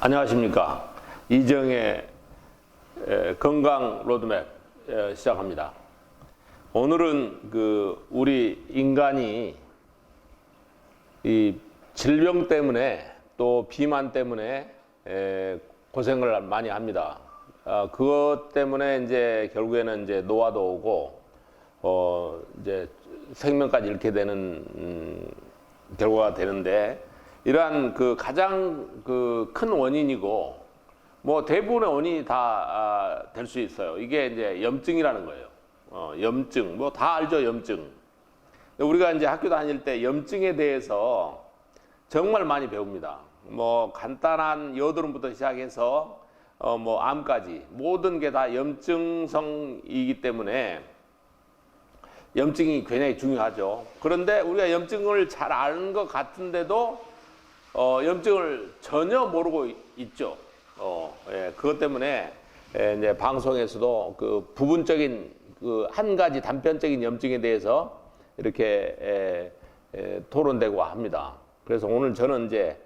안녕하십니까. 이정의 건강 로드맵 시작합니다. 오늘은 우리 인간이 이 질병 때문에 또 비만 때문에 고생을 많이 합니다. 그것 때문에 이제 결국에는 이제 노화도 오고 이제 생명까지 잃게 되는 결과가 되는데, 이러한 가장 큰 원인이고 뭐 대부분의 원인이 다 될 수 있어요. 이게 이제 염증이라는 거예요. 염증 뭐 다 알죠, 염증. 우리가 이제 학교 다닐 때 염증에 대해서 정말 많이 배웁니다. 뭐 간단한 여드름부터 시작해서 뭐 암까지 모든 게 다 염증성이기 때문에 염증이 굉장히 중요하죠. 그런데 우리가 염증을 잘 아는 것 같은데도 염증을 전혀 모르고 있죠. 그것 때문에 이제 방송에서도 부분적인 한 가지 단편적인 염증에 대해서 이렇게 토론되고 합니다. 그래서 오늘 저는 이제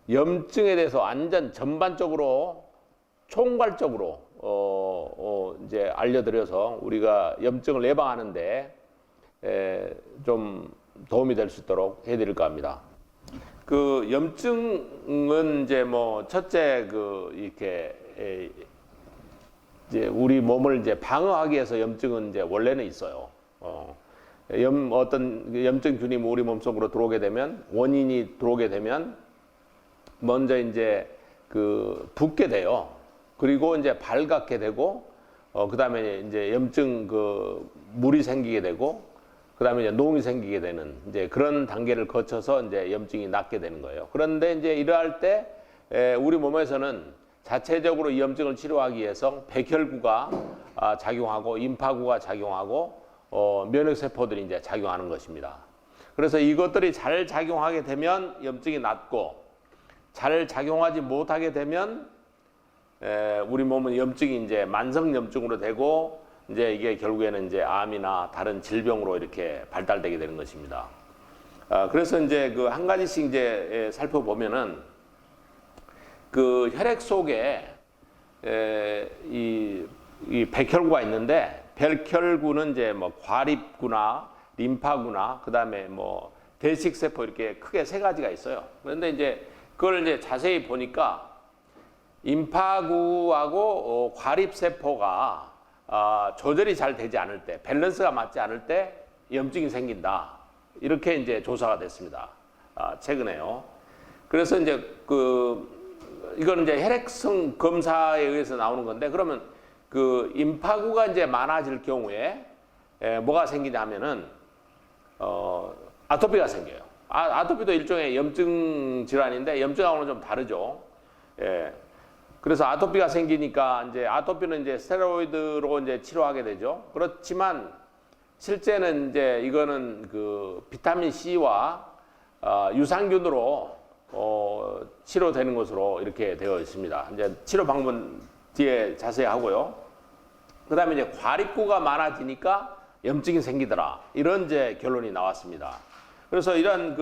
염증에 대해서 완전 전반적으로 총괄적으로 이제 알려드려서 우리가 염증을 예방하는데 좀 도움이 될 수 있도록 해드릴까 합니다. 염증은 이제 뭐 첫째 이렇게 이제 우리 몸을 이제 방어하기 위해서 염증은 이제 원래는 있어요. 어떤 염증균이 우리 몸속으로 들어오게 되면, 원인이 들어오게 되면 먼저 이제 붓게 돼요. 그리고 이제 발갛게 되고 그다음에 이제 염증 물이 생기게 되고, 그 다음에 이제 농이 생기게 되는 이제 그런 단계를 거쳐서 이제 염증이 낫게 되는 거예요. 그런데 이제 이러할 때 우리 몸에서는 자체적으로 이 염증을 치료하기 위해서 백혈구가 작용하고 임파구가 작용하고 면역세포들이 이제 작용하는 것입니다. 그래서 이것들이 잘 작용하게 되면 염증이 낫고, 잘 작용하지 못하게 되면 우리 몸은 염증이 이제 만성염증으로 되고, 이제 이게 결국에는 이제 암이나 다른 질병으로 이렇게 발달되게 되는 것입니다. 그래서 이제 한 가지씩 이제 살펴보면은 혈액 속에 이 백혈구가 있는데, 백혈구는 이제 뭐 과립구나 림파구나 그다음에 뭐 대식세포 이렇게 크게 세 가지가 있어요. 그런데 이제 그걸 이제 자세히 보니까 임파구하고 과립세포가 조절이 잘 되지 않을 때, 밸런스가 맞지 않을 때 염증이 생긴다. 이렇게 이제 조사가 됐습니다. 최근에요. 그래서 이제 이거는 이제 혈액성 검사에 의해서 나오는 건데, 그러면 임파구가 이제 많아질 경우에 뭐가 생기냐면은 아토피가 생겨요. 아토피도 일종의 염증 질환인데 염증하고는 좀 다르죠. 그래서 아토피가 생기니까 이제 아토피는 이제 스테로이드로 이제 치료하게 되죠. 그렇지만 실제는 이제 이거는 비타민 C와 유산균으로 치료되는 것으로 이렇게 되어 있습니다. 이제 치료 방법은 뒤에 자세히 하고요. 그다음에 이제 과립구가 많아지니까 염증이 생기더라. 이런 이제 결론이 나왔습니다. 그래서 이런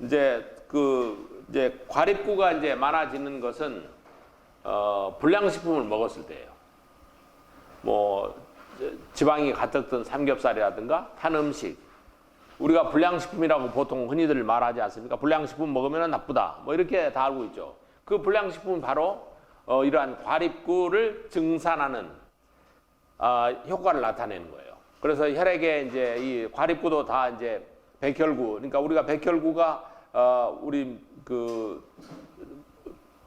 이제 과립구가 이제 많아지는 것은 불량식품을 먹었을 때예요. 뭐 지방이 가득 든 삼겹살이라든가 탄 음식, 우리가 불량식품이라고 보통 흔히들 말하지 않습니까? 불량식품 먹으면 나쁘다, 뭐 이렇게 다 알고 있죠. 그 불량식품은 바로 이러한 과립구를 증산하는 효과를 나타내는 거예요. 그래서 혈액에 이제 이 과립구도 다 이제 백혈구, 그러니까 우리가 백혈구가 우리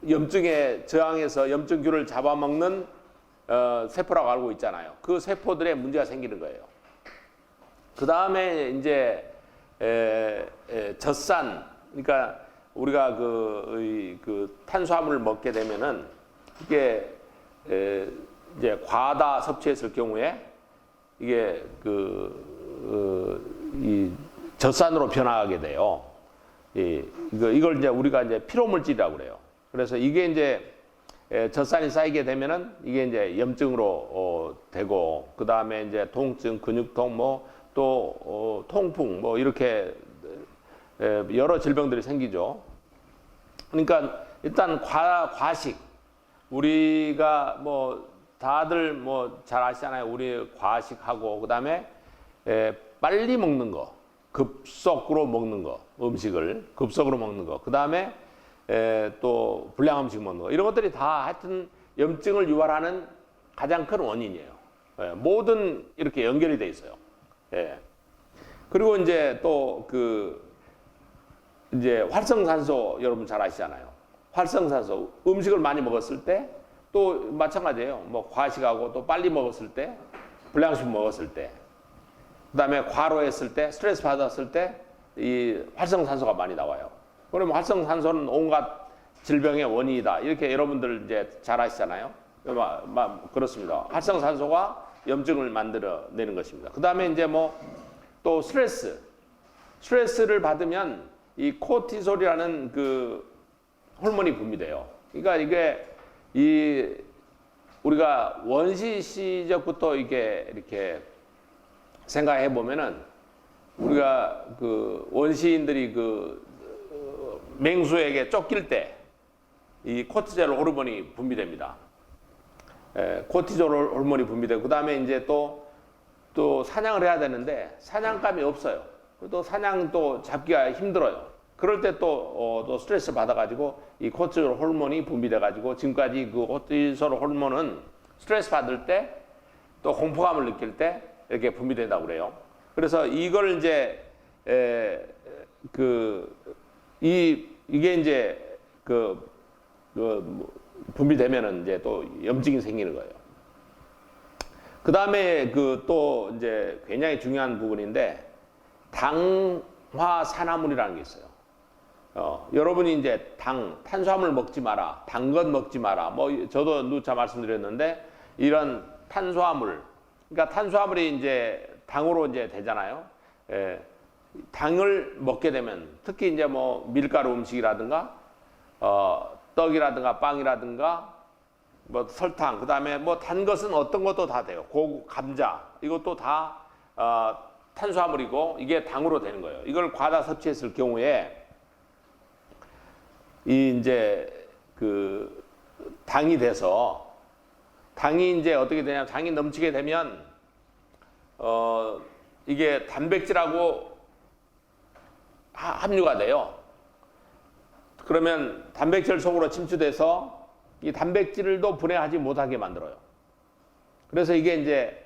염증에 저항해서 염증균을 잡아먹는 세포라고 알고 있잖아요. 그 세포들에 문제가 생기는 거예요. 그 다음에 이제 젖산, 그러니까 우리가 탄수화물을 먹게 되면은 이게 이제 과다 섭취했을 경우에 이게 이 젖산으로 변화하게 돼요. 이걸 이제 우리가 이제 피로물질이라고 그래요. 그래서 이게 이제 젖산이 쌓이게 되면은 이게 이제 염증으로 되고, 그 다음에 이제 통증, 근육통, 뭐 또 통풍, 뭐 이렇게 여러 질병들이 생기죠. 그러니까 일단 과식. 우리가 뭐 다들 뭐 잘 아시잖아요. 우리 과식하고 그다음에 빨리 먹는 거, 급속으로 먹는 거, 음식을 급속으로 먹는 거. 그다음에 또 불량 음식 먹는 거. 이런 것들이 다 하여튼 염증을 유발하는 가장 큰 원인이에요. 모든 이렇게 연결이 돼 있어요. 그리고 이제 또 이제 활성산소 여러분 잘 아시잖아요. 활성산소 음식을 많이 먹었을 때 또 마찬가지예요. 뭐 과식하고 또 빨리 먹었을 때, 불량식품 먹었을 때, 그다음에 과로했을 때, 스트레스 받았을 때 이 활성산소가 많이 나와요. 그러면 활성산소는 온갖 질병의 원인이다. 이렇게 여러분들 이제 잘 아시잖아요. 그렇습니다. 활성산소가 염증을 만들어내는 것입니다. 그다음에 이제 뭐 또 스트레스를 받으면 이 코티솔이라는 그 호르몬이 분비돼요. 그러니까 이게 우리가 원시 시절부터 이렇게 생각해 보면은 우리가 그 원시인들이 맹수에게 쫓길 때 이 코티졸 호르몬이 분비됩니다. 코티졸 호르몬이 분비되고 그다음에 이제 또 사냥을 해야 되는데 사냥감이 없어요. 또 사냥 또 잡기가 힘들어요. 그럴 때 또 스트레스 받아가지고 이 코티졸 호르몬이 분비돼가지고 지금까지 그 코티졸 호르몬은 스트레스 받을 때 또 공포감을 느낄 때 이렇게 분비된다고 그래요. 그래서 이걸 이제 이게 이제 분비되면은 이제 또 염증이 생기는 거예요. 그 다음에 또 이제 굉장히 중요한 부분인데 당화산화물이라는 게 있어요. 여러분이 이제 탄수화물 먹지 마라, 단 것 먹지 마라. 뭐 저도 누차 말씀드렸는데 이런 탄수화물, 그러니까 탄수화물이 이제 당으로 이제 되잖아요. 당을 먹게 되면 특히 이제 뭐 밀가루 음식이라든가 떡이라든가 빵이라든가 뭐 설탕, 그다음에 뭐 단 것은 어떤 것도 다 돼요. 감자 이것도 다 탄수화물이고 이게 당으로 되는 거예요. 이걸 과다 섭취했을 경우에 이제 당이 돼서 당이 이제 어떻게 되냐면 당이 넘치게 되면 이게 단백질하고 함유가 돼요. 그러면 단백질 속으로 침투돼서 이 단백질도 분해하지 못하게 만들어요. 그래서 이게 이제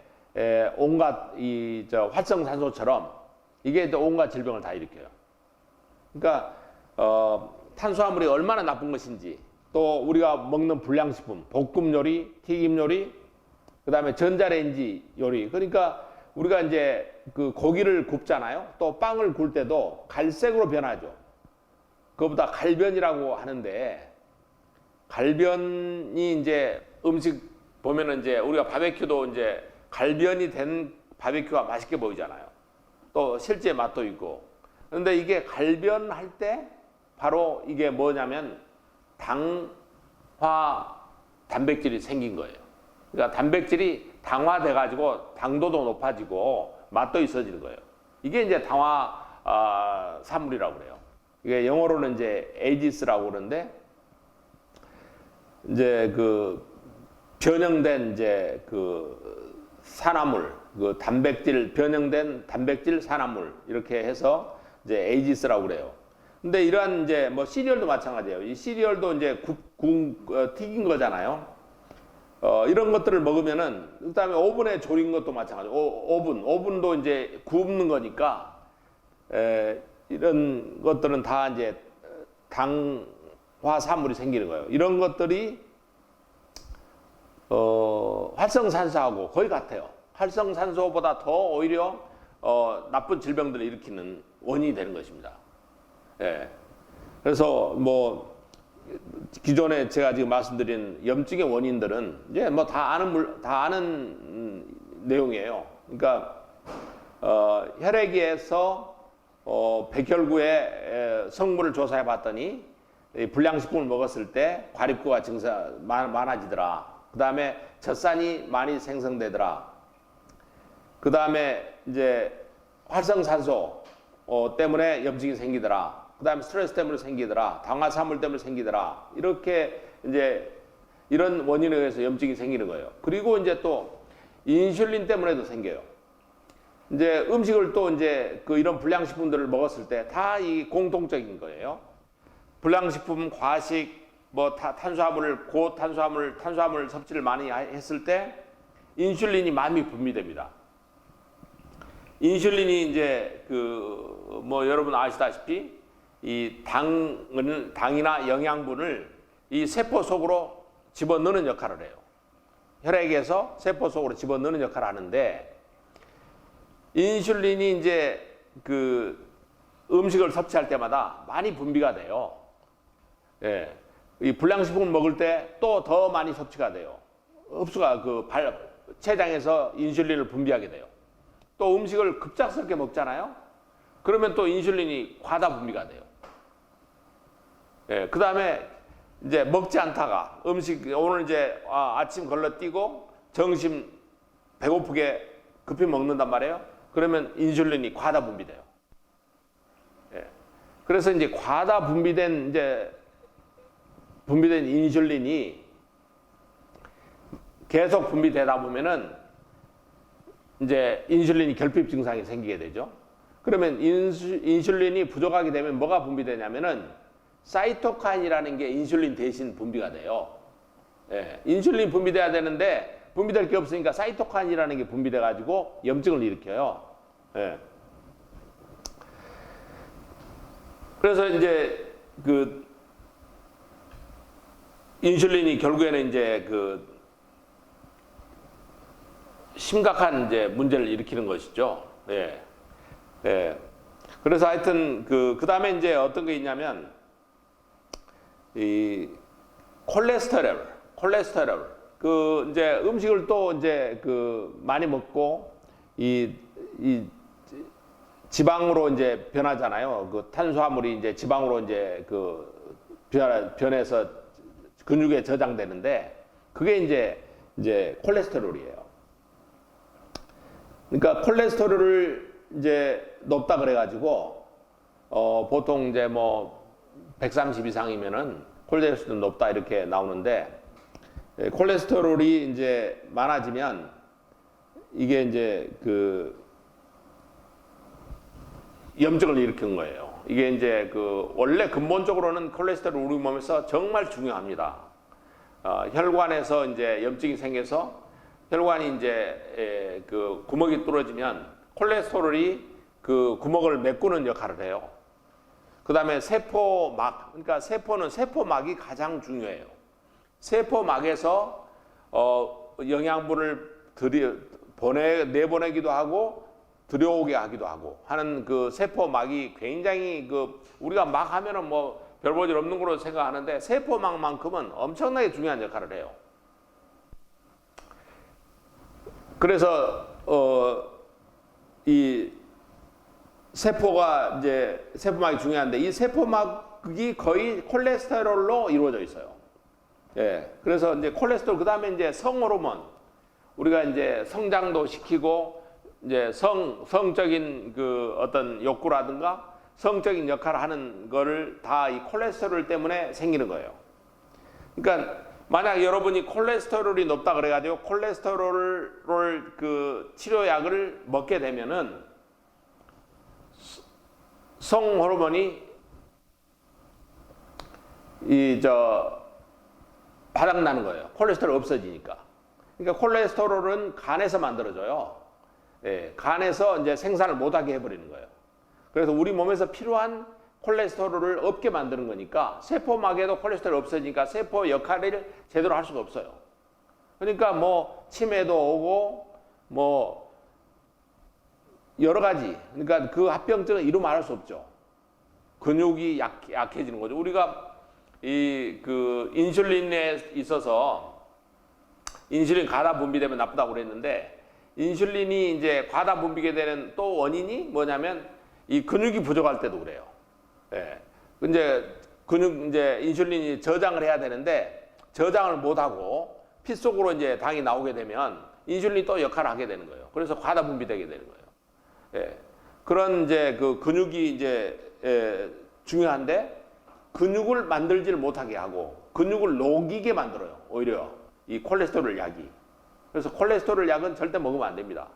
온갖 활성산소처럼 이게 온갖 질병을 다 일으켜요. 그러니까 탄수화물이 얼마나 나쁜 것인지 또 우리가 먹는 불량식품, 볶음 요리, 튀김 요리, 그다음에 전자레인지 요리. 그러니까 우리가 이제 고기를 굽잖아요. 또 빵을 구울 때도 갈색으로 변하죠. 그것보다 갈변이라고 하는데 갈변이 이제 음식 보면은 이제 우리가 바베큐도 이제 갈변이 된 바베큐가 맛있게 보이잖아요. 또 실제 맛도 있고. 그런데 이게 갈변할 때 바로 이게 뭐냐면 단백질이 생긴 거예요. 그러니까 단백질이 당화돼 가지고 당도도 높아지고 맛도 있어지는 거예요. 이게 이제 당화산물이라고 그래요. 이게 영어로는 이제 에이지스라고 그러는데 이제 변형된 이제 산화물, 변형된 단백질 산화물 이렇게 해서 이제 에이지스라고 그래요. 근데 이러한 이제 뭐 시리얼도 마찬가지예요. 이 시리얼도 이제 튀긴 거잖아요. 이런 것들을 먹으면은 그다음에 오븐에 졸인 것도 마찬가지고 오븐도 이제 굽는 거니까 이런 것들은 다 이제 당화산물이 생기는 거예요. 이런 것들이 활성산소하고 거의 같아요. 활성산소보다 더 오히려 나쁜 질병들을 일으키는 원인이 되는 것입니다. 그래서 뭐 기존에 제가 지금 말씀드린 염증의 원인들은 이제 뭐 다 아는 내용이에요. 그러니까 혈액에서 백혈구의 성분을 조사해 봤더니 불량식품을 먹었을 때 과립구가 많아지더라. 그 다음에 젖산이 많이 생성되더라. 그 다음에 이제 활성산소 때문에 염증이 생기더라. 그다음에 스트레스 때문에 생기더라, 당화산물 때문에 생기더라, 이렇게 이제 이런 원인에 의해서 염증이 생기는 거예요. 그리고 이제 또 인슐린 때문에도 생겨요. 이제 음식을 또 이제 그 이런 불량식품들을 먹었을 때 다 이 공통적인 거예요. 불량식품, 과식, 뭐 탄수화물, 탄수화물 섭취를 많이 했을 때 인슐린이 많이 분비됩니다. 인슐린이 이제 그 뭐 여러분 아시다시피 이 당이나 영양분을 이 세포 속으로 집어넣는 역할을 해요. 혈액에서 세포 속으로 집어넣는 역할을 하는데, 인슐린이 이제 그 음식을 섭취할 때마다 많이 분비가 돼요. 예. 이 불량식품을 먹을 때 또 더 많이 섭취가 돼요. 흡수가 췌장에서 인슐린을 분비하게 돼요. 또 음식을 급작스럽게 먹잖아요. 그러면 또 인슐린이 과다 분비가 돼요. 예. 그 다음에 이제 먹지 않다가 오늘 이제 아침 걸러뛰고 점심 배고프게 급히 먹는단 말이에요. 그러면 인슐린이 과다 분비돼요. 예. 그래서 이제 과다 분비된 인슐린이 계속 분비되다 보면은 이제 인슐린이 결핍 증상이 생기게 되죠. 그러면 인슐린이 부족하게 되면 뭐가 분비되냐면은 사이토카인이라는 게 인슐린 대신 분비가 돼요. 예. 인슐린 분비돼야 되는데 분비될 게 없으니까 사이토카인이라는 게 분비돼 가지고 염증을 일으켜요. 예. 그래서 이제 그 인슐린이 결국에는 이제 그 심각한 이제 문제를 일으키는 것이죠. 예. 예. 그래서 하여튼 그 다음에 이제 어떤 게 있냐면 이 콜레스테롤 그 이제 음식을 또 이제 그 많이 먹고 이 지방으로 이제 변하잖아요. 그 탄수화물이 이제 지방으로 이제 그 변해서 근육에 저장되는데 그게 이제 콜레스테롤이에요. 그러니까 콜레스테롤을 이제 높다 그래가지고 보통 이제 뭐 130 이상이면은 콜레스테롤 높다 이렇게 나오는데, 콜레스테롤이 이제 많아지면 이게 이제 그 염증을 일으키는 거예요. 이게 이제 그 원래 근본적으로는 콜레스테롤 우리 몸에서 정말 중요합니다. 혈관에서 이제 염증이 생겨서 혈관이 이제 그 구멍이 뚫어지면 콜레스테롤이 그 구멍을 메꾸는 역할을 해요. 그 다음에 세포막, 그러니까 세포막이 가장 중요해요. 세포막에서 영양분을 내보내기도 하고 들여오게 하기도 하고 하는 그 세포막이 굉장히 그 우리가 막 하면은 뭐 별 볼 일 없는 걸로 생각하는데 세포막만큼은 엄청나게 중요한 역할을 해요. 그래서 이 세포가 이제 세포막이 중요한데 이 세포막이 거의 콜레스테롤로 이루어져 있어요. 예. 그래서 이제 콜레스테롤 그다음에 이제 성호르몬 우리가 이제 성장도 시키고 이제 성적인 그 어떤 욕구라든가 성적인 역할을 하는 거를 다 이 콜레스테롤 때문에 생기는 거예요. 그러니까 만약 여러분이 콜레스테롤이 높다 그래가지고 콜레스테롤 그 치료약을 먹게 되면은 성 호르몬이 바닥나는 거예요. 콜레스테롤 없어지니까. 그러니까 콜레스테롤은 간에서 만들어져요. 예, 간에서 이제 생산을 못하게 해버리는 거예요. 그래서 우리 몸에서 필요한 콜레스테롤을 없게 만드는 거니까 세포막에도 콜레스테롤 없어지니까 세포 역할을 제대로 할 수가 없어요. 그러니까 뭐 치매도 오고 뭐 여러 가지, 그러니까 그 합병증은 이루 말할 수 없죠. 근육이 약해지는 거죠. 우리가 그 인슐린에 있어서 인슐린 과다 분비되면 나쁘다고 그랬는데 인슐린이 이제 과다 분비게 되는 또 원인이 뭐냐면 이 근육이 부족할 때도 그래요. 예. 이제 인슐린이 저장을 해야 되는데 저장을 못 하고 피 속으로 이제 당이 나오게 되면 인슐린이 또 역할을 하게 되는 거예요. 그래서 과다 분비되게 되는 거예요. 예. 그런 이제 그 근육이 이제 중요한데 근육을 만들지를 못하게 하고 근육을 녹이게 만들어요. 오히려 이 콜레스테롤 약이. 그래서 콜레스테롤 약은 절대 먹으면 안 됩니다.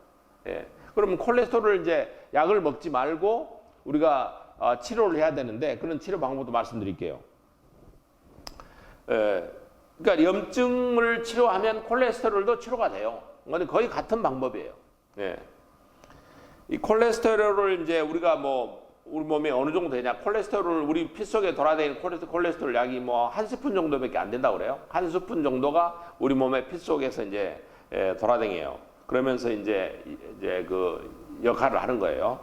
예. 그러면 콜레스테롤 이제 약을 먹지 말고 우리가 치료를 해야 되는데 그런 치료 방법도 말씀드릴게요. 그러니까 염증을 치료하면 콜레스테롤도 치료가 돼요. 근데 거의 같은 방법이에요. 예. 이 콜레스테롤을 이제 우리가 뭐 우리 몸에 어느 정도 되냐? 콜레스테롤 우리 피 속에 돌아다니는 콜레스테롤 약이 뭐 한 스푼 정도밖에 안 된다고 그래요. 한 스푼 정도가 우리 몸의 피 속에서 이제 돌아다녀요. 그러면서 이제 그 역할을 하는 거예요.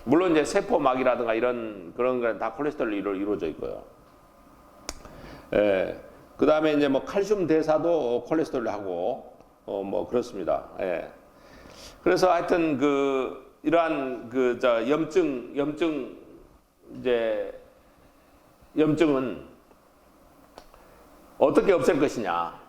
물론 이제 세포막이라든가 이런 그런 건 다 콜레스테롤로 이루어져 있고요. 그 다음에 이제 뭐 칼슘 대사도 콜레스테롤하고 뭐 그렇습니다. 예. 그래서 하여튼 그 이러한 그 염증은 어떻게 없앨 것이냐.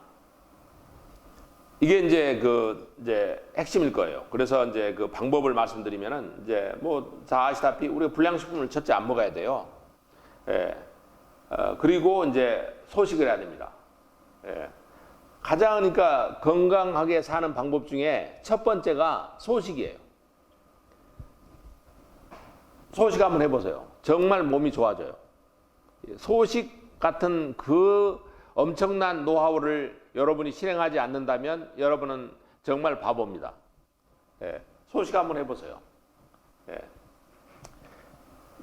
이게 이제 핵심일 거예요. 그래서 이제 그 방법을 말씀드리면은 이제 뭐 다 아시다시피 우리가 불량식품을 첫째 안 먹어야 돼요. 예. 그리고 이제 소식을 해야 됩니다. 예. 가장 그러니까 건강하게 사는 방법 중에 첫 번째가 소식이에요. 소식 한번 해보세요. 정말 몸이 좋아져요. 소식 같은 그 엄청난 노하우를 여러분이 실행하지 않는다면 여러분은 정말 바보입니다. 예. 소식 한번 해보세요. 예.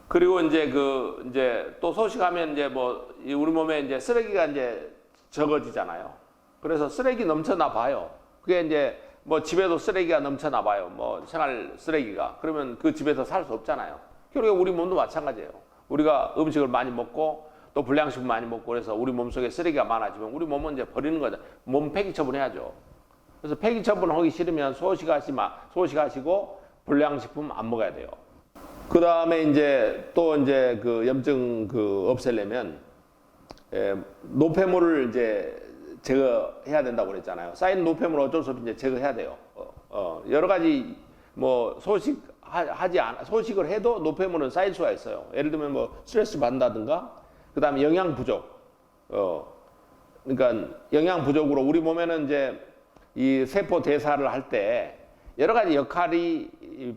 그리고 이제 또 소식하면 이제 뭐 우리 몸에 이제 쓰레기가 이제 적어지잖아요. 그래서 쓰레기 넘쳐나 봐요. 그게 이제 뭐 집에도 쓰레기가 넘쳐나 봐요. 뭐 생활 쓰레기가. 그러면 그 집에서 살 수 없잖아요. 그리고 우리 몸도 마찬가지예요. 우리가 음식을 많이 먹고 또 불량식품 많이 먹고 그래서 우리 몸속에 쓰레기가 많아지면 우리 몸은 이제 버리는 거죠. 몸 폐기 처분해야죠. 그래서 폐기 처분하기 싫으면 소식하시고 불량식품 안 먹어야 돼요. 그 다음에 이제 또 이제 그 염증 없애려면 노폐물을 이제 제거해야 된다고 그랬잖아요. 쌓인 노폐물 어쩔 수 없이 이제 제거해야 돼요. 여러 가지 뭐 소식을 해도 노폐물은 쌓일 수가 있어요. 예를 들면 뭐 스트레스 받는다든가, 그 다음에 영양 부족. 그러니까 영양 부족으로 우리 몸에는 이제 이 세포 대사를 할 때 여러 가지 역할이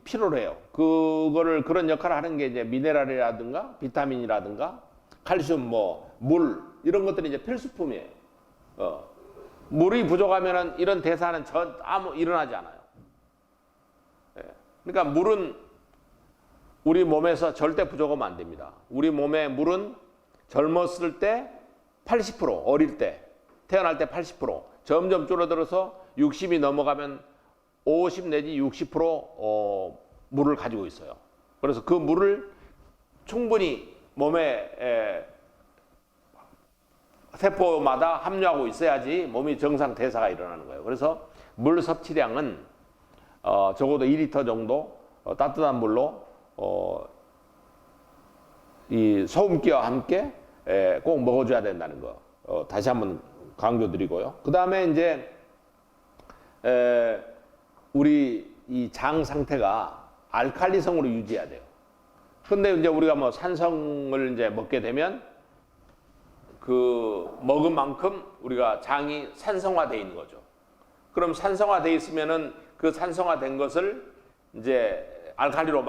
필요로 해요. 그런 역할을 하는 게 이제 미네랄이라든가 비타민이라든가 칼슘, 물 이런 것들이 이제 필수품이에요. 물이 부족하면은 이런 대사는 아무 일어나지 않아요. 그러니까 물은 우리 몸에서 절대 부족하면 안 됩니다. 우리 몸의 물은 젊었을 때 80%, 어릴 때, 태어날 때 80%, 점점 줄어들어서 60이 넘어가면 50 내지 60% 물을 가지고 있어요. 그래서 그 물을 충분히 몸에 세포마다 함유하고 있어야지 몸이 정상 대사가 일어나는 거예요. 그래서 물 섭취량은 적어도 2리터 정도 따뜻한 물로 이 소금기와 함께 꼭 먹어줘야 된다는 거 다시 한번 강조드리고요. 그 다음에 이제 우리 이 장 상태가 알칼리성으로 유지해야 돼요. 근데 이제 우리가 뭐 산성을 이제 먹게 되면 그 먹은 만큼 우리가 장이 산성화되어 있는 거죠. 그럼 산성화되어 있으면은 그 산성화된 것을 이제 알칼리로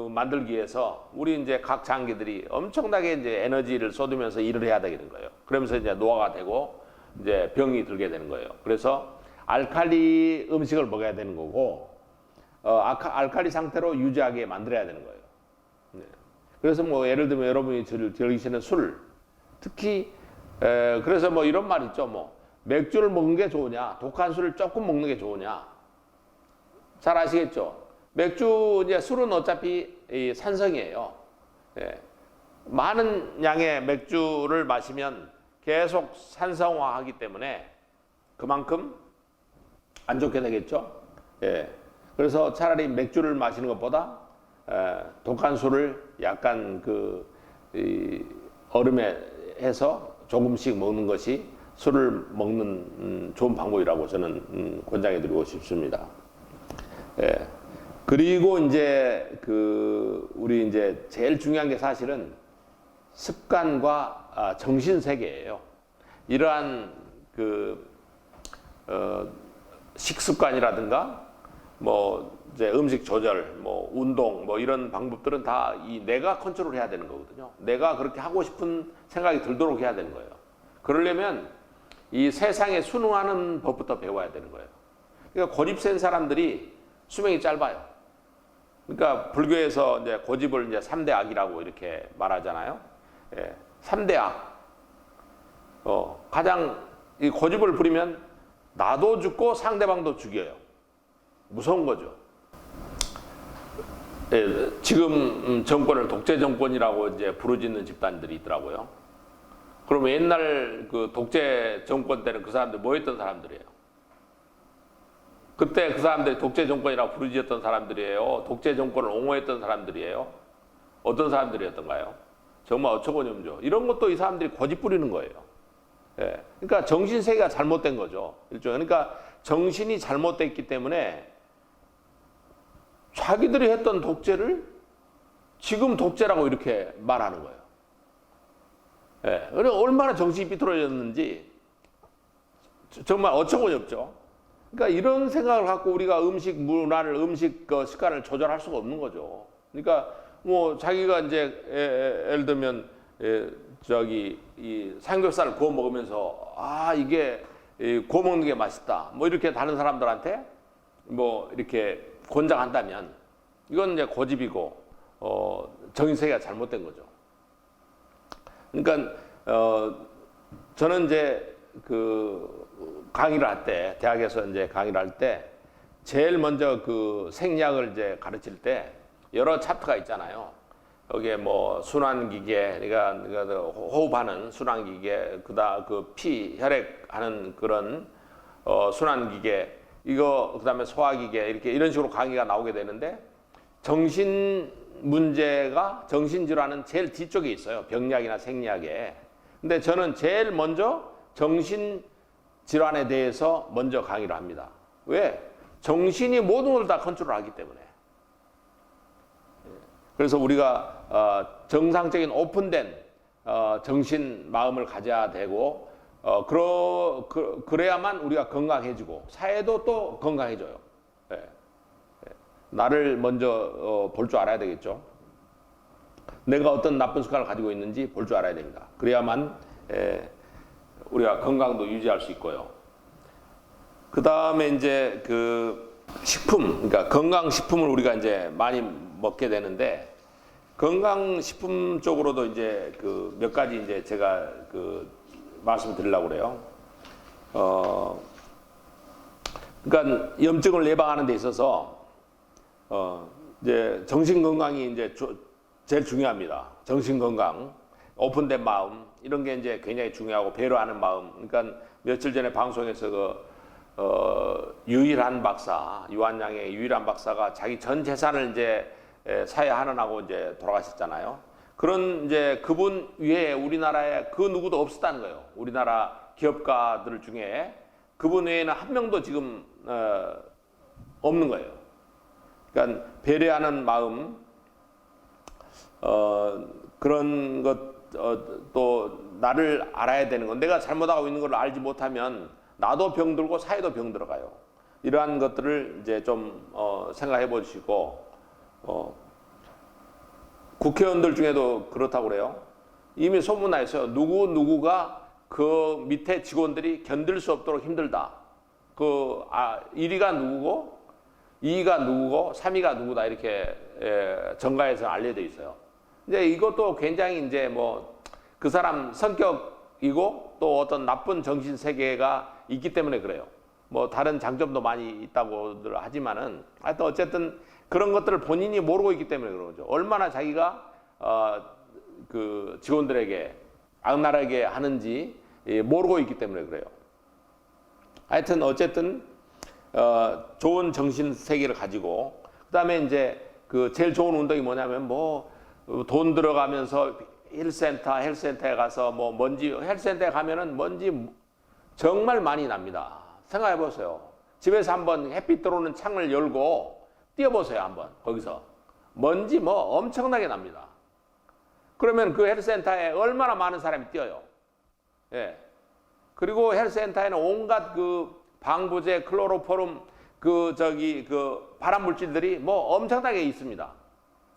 만들기 위해서 우리 이제 각 장기들이 엄청나게 이제 에너지를 쏟으면서 일을 해야 되는 거예요. 그러면서 이제 노화가 되고 이제 병이 들게 되는 거예요. 그래서 알칼리 음식을 먹어야 되는 거고, 알칼리 상태로 유지하게 만들어야 되는 거예요. 네. 그래서 뭐 예를 들면 여러분이 즐기시는 술, 특히 그래서 뭐 이런 말 있죠. 뭐 맥주를 먹는 게 좋으냐, 독한 술을 조금 먹는 게 좋으냐. 잘 아시겠죠? 맥주 이제 술은 어차피 이 산성이에요. 예. 많은 양의 맥주를 마시면 계속 산성화하기 때문에 그만큼 안 좋게 되겠죠. 예. 그래서 차라리 맥주를 마시는 것보다 독한 술을 약간 얼음에 해서 조금씩 먹는 것이 술을 먹는 좋은 방법이라고 저는 권장해드리고 싶습니다. 예. 그리고 이제 우리 이제 제일 중요한 게 사실은 습관과 정신 세계예요. 이러한 식습관이라든가 뭐 이제 음식 조절, 뭐 운동, 뭐 이런 방법들은 다 이 내가 컨트롤해야 되는 거거든요. 내가 그렇게 하고 싶은 생각이 들도록 해야 되는 거예요. 그러려면 이 세상에 순응하는 법부터 배워야 되는 거예요. 그러니까 고집센 사람들이 수명이 짧아요. 그러니까 불교에서 이제 고집을 이제 3대 악이라고 이렇게 말하잖아요. 예, 3대 악. 가장 이 고집을 부리면 나도 죽고 상대방도 죽여요. 무서운 거죠. 예, 지금 정권을 독재 정권이라고 이제 부르짖는 집단들이 있더라고요. 그러면 옛날 그 독재 정권 때는 그 사람들 뭐 했던 사람들이에요? 그때 그 사람들이 독재 정권이라고 부르짖었던 사람들이에요? 독재 정권을 옹호했던 사람들이에요? 어떤 사람들이었던가요? 정말 어처구니없죠. 이런 것도 이 사람들이 고집 부리는 거예요. 예. 그러니까 정신세계가 잘못된 거죠. 그러니까 정신이 잘못됐기 때문에 자기들이 했던 독재를 지금 독재라고 이렇게 말하는 거예요. 예. 얼마나 정신이 삐뚤어졌는지 정말 어처구니없죠. 그러니까 이런 생각을 갖고 우리가 음식 문화를, 음식 습관을 조절할 수가 없는 거죠. 그러니까 뭐 자기가 이제 예를 들면 이 삼겹살을 구워 먹으면서 이게 구워 먹는 게 맛있다. 뭐 이렇게 다른 사람들한테 뭐 이렇게 권장한다면 이건 이제 고집이고 정신세계가 잘못된 거죠. 그러니까 저는 이제 강의를 할 때, 대학에서 이제 강의를 할 때 제일 먼저 생리학을 이제 가르칠 때 여러 챕터가 있잖아요. 여기에 뭐 순환기계, 그러니까 호흡하는 순환기계, 피, 혈액하는 그런 순환기계, 그다음에 소화기계, 이런 식으로 강의가 나오게 되는데 정신 문제가, 정신질환은 제일 뒤쪽에 있어요. 병리학이나 생리학에. 근데 저는 제일 먼저 정신질환에 대해서 먼저 강의를 합니다. 왜? 정신이 모든 걸 다 컨트롤하기 때문에. 그래서 우리가 정상적인 오픈된 정신, 마음을 가져야 되고 그래야만 우리가 건강해지고 사회도 또 건강해져요. 예. 나를 먼저 볼 줄 알아야 되겠죠. 내가 어떤 나쁜 습관을 가지고 있는지 볼 줄 알아야 됩니다. 그래야만 우리가 건강도 유지할 수 있고요. 그 다음에 이제 식품, 그러니까 건강식품을 우리가 이제 많이 먹게 되는데 건강 식품 쪽으로도 이제 몇 가지 이제 제가 말씀드리려고 그래요. 그러니까 염증을 예방하는 데 있어서 이제 정신 건강이 이제 제일 중요합니다. 정신 건강, 오픈된 마음 이런 게 이제 굉장히 중요하고 배려하는 마음. 그러니까 며칠 전에 방송에서 유일한 박사, 유한양의 유일한 박사가 자기 전 재산을 이제 사회 하느라고 이제 돌아가셨잖아요. 그런 이제 그분 외에 우리나라에 그 누구도 없었다는 거예요. 우리나라 기업가들 중에 그분 외에는 한 명도 지금 없는 거예요. 그러니까 배려하는 마음, 그런 것, 또 나를 알아야 되는 건 내가 잘못하고 있는 걸 알지 못하면 나도 병들고 사회도 병들어가요. 이러한 것들을 이제 좀 생각해 보시고 국회의원들 중에도 그렇다고 그래요. 이미 소문나 있어요. 누구가 그 밑에 직원들이 견딜 수 없도록 힘들다. 1위가 누구고 2위가 누구고 3위가 누구다 이렇게 정가에서 알려져 있어요. 이제 이것도 굉장히 이제 그 사람 성격이고 또 어떤 나쁜 정신 세계가 있기 때문에 그래요. 다른 장점도 많이 있다고들 하지만은 하여튼 어쨌든 그런 것들을 본인이 모르고 있기 때문에 그런 거죠. 얼마나 자기가 직원들에게 악랄하게 하는지 모르고 있기 때문에 그래요. 하여튼 어쨌든 좋은 정신 세계를 가지고 그다음에 이제 제일 좋은 운동이 뭐냐면 돈 들어가면서 헬스센터에 가서 헬스센터에 가면은 먼지 정말 많이 납니다. 생각해 보세요. 집에서 한번 햇빛 들어오는 창을 열고 뛰어보세요 한번. 거기서 먼지 뭐 엄청나게 납니다. 그러면 그 헬스센터에 얼마나 많은 사람이 뛰어요. 예. 그리고 헬스센터에는 온갖 그 방부제, 클로로포름, 그 발암 물질들이 뭐 엄청나게 있습니다.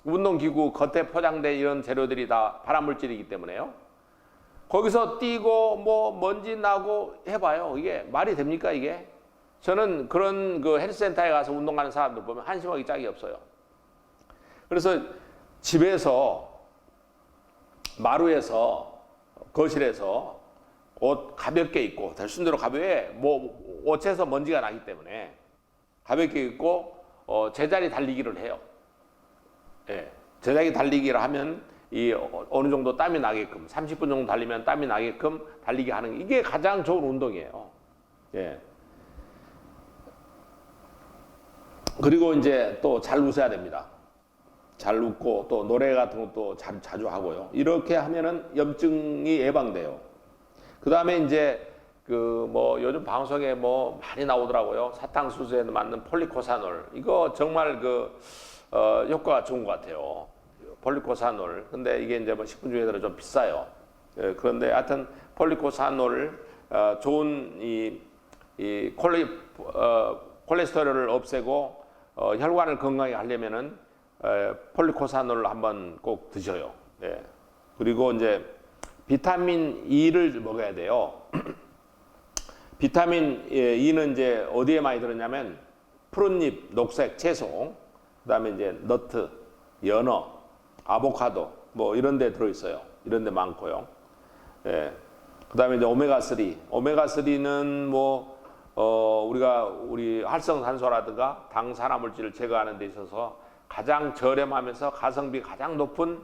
운동기구 겉에 포장된 이런 재료들이 다 발암 물질이기 때문에요. 거기서 뛰고 뭐 먼지 나고 해봐요. 이게 말이 됩니까 이게? 저는 그런 그 헬스센터에 가서 운동하는 사람들 보면 한심하기 짝이 없어요. 그래서 집에서 마루에서 거실에서 옷 가볍게 입고 대순 대로 가벼워 뭐 옷에서 먼지가 나기 때문에 가볍게 입고 제자리 달리기를 해요. 예, 제자리 달리기를 하면 이 어느 정도 땀이 나게끔 30분 정도 달리면 땀이 나게끔 달리기 하는 게 이게 가장 좋은 운동이에요. 예. 그리고 이제 또 잘 웃어야 됩니다. 잘 웃고 또 노래 같은 것도 자주 하고요. 이렇게 하면은 염증이 예방돼요. 그 다음에 이제 그 뭐 요즘 방송에 뭐 많이 나오더라고요. 사탕수수에 맞는 폴리코사놀. 이거 정말 그 효과가 좋은 것 같아요. 폴리코사놀. 근데 이게 이제 뭐 식품 중에서는 좀 비싸요. 예, 그런데 하여튼 폴리코사놀 좋은 이 콜레스테롤을 없애고 혈관을 건강하게 하려면은 폴리코사놀을 한번 꼭 드셔요. 예. 그리고 이제 비타민 E를 먹어야 돼요. 비타민 E는 이제 어디에 많이 들었냐면 푸른잎, 녹색 채소, 그다음에 이제 너트, 연어, 아보카도 뭐 이런 데 들어 있어요. 이런 데 많고요. 예. 그다음에 이제 오메가3. 오메가3는 뭐 우리 활성산소라든가 당산화 물질을 제거하는 데 있어서 가장 저렴하면서 가성비 가장 높은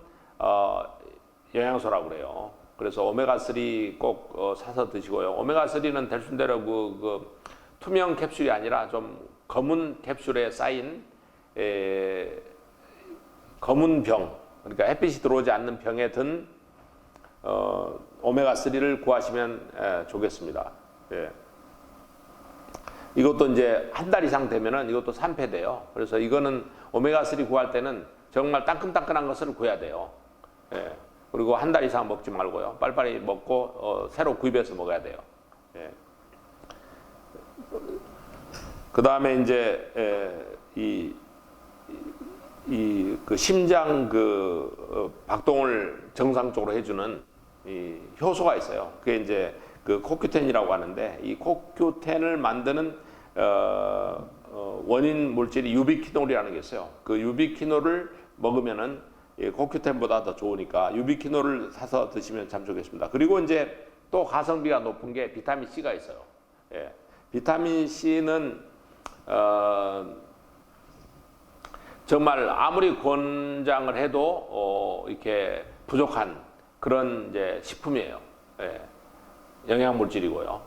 영양소라고 그래요. 그래서 오메가3 꼭 사서 드시고요. 오메가3는 대순대로 그 투명 캡슐이 아니라 좀 검은 캡슐에 쌓인 검은 병, 그러니까 햇빛이 들어오지 않는 병에 든 오메가3를 구하시면 좋겠습니다. 예. 이것도 이제 한 달 이상 되면은 이것도 산패돼요. 그래서 이거는 오메가3 구할 때는 정말 따끈따끈한 것을 구해야 돼요. 예. 그리고 한 달 이상 먹지 말고요. 빨리빨리 먹고 새로 구입해서 먹어야 돼요. 예. 그 다음에 이제 그 심장 박동을 정상적으로 해주는 이 효소가 있어요. 그게 이제 그 코큐텐이라고 하는데 이 코큐텐을 만드는 원인 물질이 유비퀴놀이라는 게 있어요. 그 유비퀴놀을 먹으면은 코큐텐보다 더 좋으니까 유비퀴놀을 사서 드시면 참 좋겠습니다. 그리고 이제 또 가성비가 높은 게 비타민 C가 있어요. 예. 비타민 C는 정말 아무리 권장을 해도 이렇게 부족한 그런 이제 식품이에요. 예. 영양 물질이고요.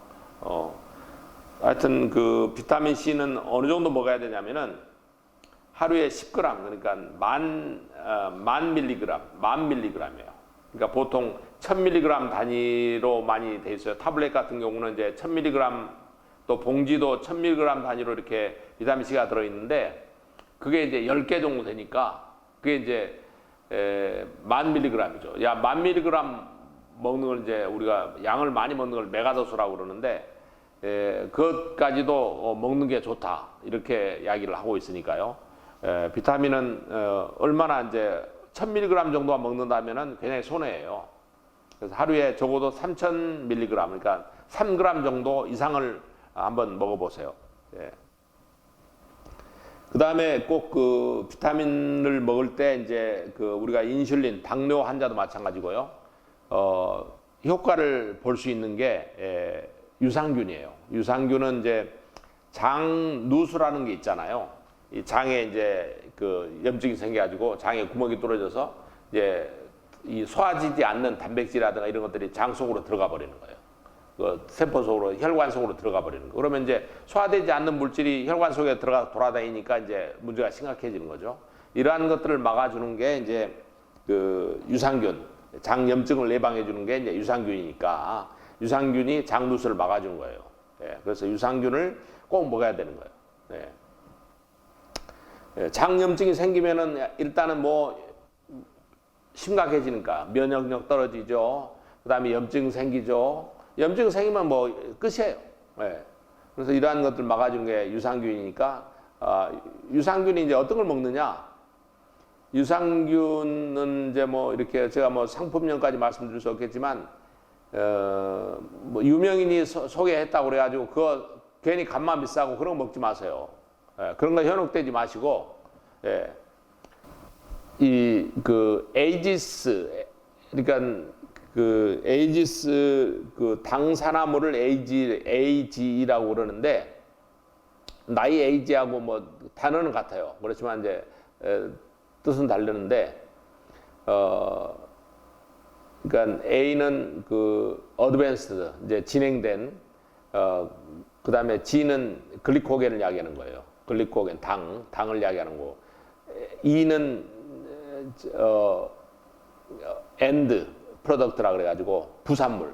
하여튼 그 비타민 C는 어느 정도 먹어야 되냐면은 하루에 10g, 그러니까 만 밀리그램이에요. 그러니까 보통 1000mg 단위로 많이 돼 있어요. 타블렛 같은 경우는 이제 1000mg, 또 봉지도 1000mg 단위로 이렇게 비타민 C가 들어 있는데 그게 이제 10개 정도 되니까 그게 이제 1000mg이죠. 야, 1000mg 먹는 걸 이제 우리가 양을 많이 먹는 걸 메가도스라고 그러는데 그것까지도 먹는 게 좋다 이렇게 이야기를 하고 있으니까요. 비타민은 얼마나 이제 1000mg 정도만 먹는다면은 굉장히 손해예요. 그래서 하루에 적어도 3000mg, 그러니까 3g 정도 이상을 한번 먹어보세요. 예. 그 다음에 꼭 그 비타민을 먹을 때 이제 그 우리가 인슐린, 당뇨 환자도 마찬가지고요. 효과를 볼 수 있는 게 유산균이에요. 유산균은 이제 장누수라는 게 있잖아요. 이 장에 이제 그 염증이 생겨가지고 장에 구멍이 뚫어져서 이제 이 소화되지 않는 단백질이라든가 이런 것들이 장 속으로 들어가 버리는 거예요. 그 세포 속으로, 혈관 속으로 들어가 버리는 거. 그러면 이제 소화되지 않는 물질이 혈관 속에 들어가 돌아다니니까 이제 문제가 심각해지는 거죠. 이러한 것들을 막아주는 게 이제 그 유산균, 장 염증을 예방해 주는 게 이제 유산균이니까 유산균이 장누수를 막아주는 거예요. 예, 그래서 유산균을 꼭 먹어야 되는 거예요. 예. 장염증이 생기면은 일단은 뭐 심각해지니까 면역력 떨어지죠. 그다음에 염증 생기죠. 염증 생기면 뭐 끝이에요. 예. 그래서 이러한 것들 막아주는 게 유산균이니까 유산균이 이제 어떤 걸 먹느냐? 유산균은 이제 뭐 이렇게 제가 뭐 상품명까지 말씀드릴 수 없겠지만 뭐 유명인이 소개했다고 그래가지고 그거 괜히 값만 비싸고 그런 거 먹지 마세요. 예. 그런 거 현혹되지 마시고 예. 이 그 에이지스 그러니까 그 에이지스 그 당산화물을 AGE라고 그러는데 나이 에이지하고 뭐 단어는 같아요. 그렇지만 이제 뜻은 다르는데 그러니까 A는 그 어드밴스드 이제 진행된 그다음에 G는 글리코겐을 이야기하는 거예요. 글리코겐 당을 이야기하는 거. E는 엔드 프로덕트라 그래가지고 부산물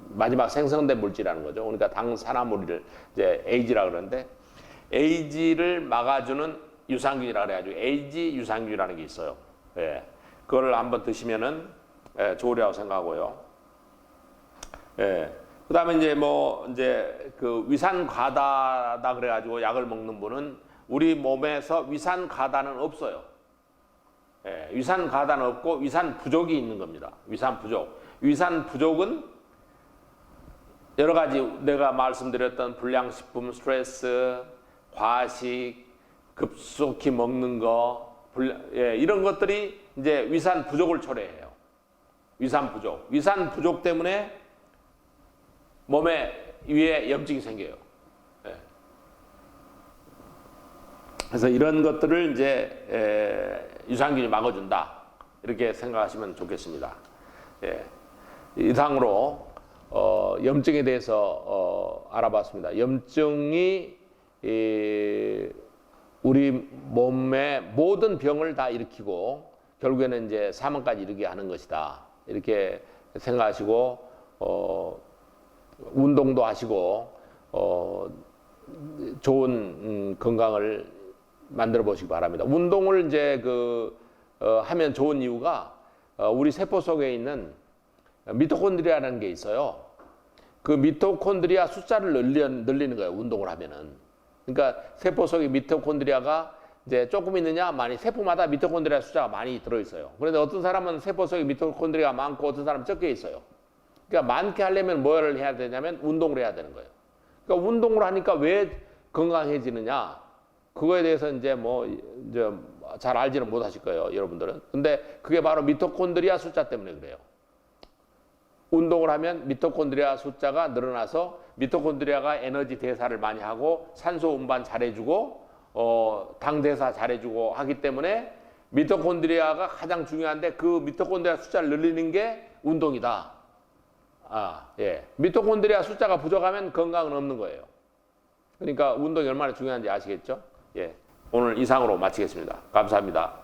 마지막 생성된 물질이라는 거죠. 그러니까 당산화물을 이제 AG라 그러는데 AG를 막아주는 유산균이라 그래가지고 AG 유산균이라는 게 있어요. 예, 그거를 한번 드시면은 좋으리라고 생각하고요. 예, 그다음에 이제 뭐 이제 그 위산 과다다 그래가지고 약을 먹는 분은 우리 몸에서 위산 과다는 없어요. 예, 위산 과다는 없고 위산 부족이 있는 겁니다. 위산 부족. 위산 부족은 여러 가지 내가 말씀드렸던 불량식품, 스트레스, 과식, 급속히 먹는 거, 이런 것들이 이제 위산 부족을 초래해요. 위산 부족. 위산 부족 때문에 몸에 위에 염증이 생겨요. 예. 그래서 이런 것들을 이제 유산균이 막아준다. 이렇게 생각하시면 좋겠습니다. 예. 이상으로 염증에 대해서 알아봤습니다. 염증이 우리 몸의 모든 병을 다 일으키고 결국에는 이제 사망까지 이르게 하는 것이다. 이렇게 생각하시고 운동도 하시고 좋은 건강을 만들어 보시기 바랍니다. 운동을 이제 하면 좋은 이유가 우리 세포 속에 있는 미토콘드리아라는 게 있어요. 그 미토콘드리아 숫자를 늘리는 거예요. 운동을 하면은. 그러니까 세포 속에 미토콘드리아가 이제 조금 있느냐, 많이 세포마다 미토콘드리아 숫자가 많이 들어 있어요. 그런데 어떤 사람은 세포 속에 미토콘드리아가 많고 어떤 사람은 적게 있어요. 그러니까 많게 하려면 뭐를 해야 되냐면 운동을 해야 되는 거예요. 그러니까 운동을 하니까 왜 건강해지느냐? 그거에 대해서 이제 뭐 이제 잘 알지는 못하실 거예요, 여러분들은. 근데 그게 바로 미토콘드리아 숫자 때문에 그래요. 운동을 하면 미토콘드리아 숫자가 늘어나서 미토콘드리아가 에너지 대사를 많이 하고 산소 운반 잘해주고 당 대사 잘해주고 하기 때문에 미토콘드리아가 가장 중요한데 그 미토콘드리아 숫자를 늘리는 게 운동이다. 예. 미토콘드리아 숫자가 부족하면 건강은 없는 거예요. 그러니까 운동이 얼마나 중요한지 아시겠죠? 예. 오늘 이상으로 마치겠습니다. 감사합니다.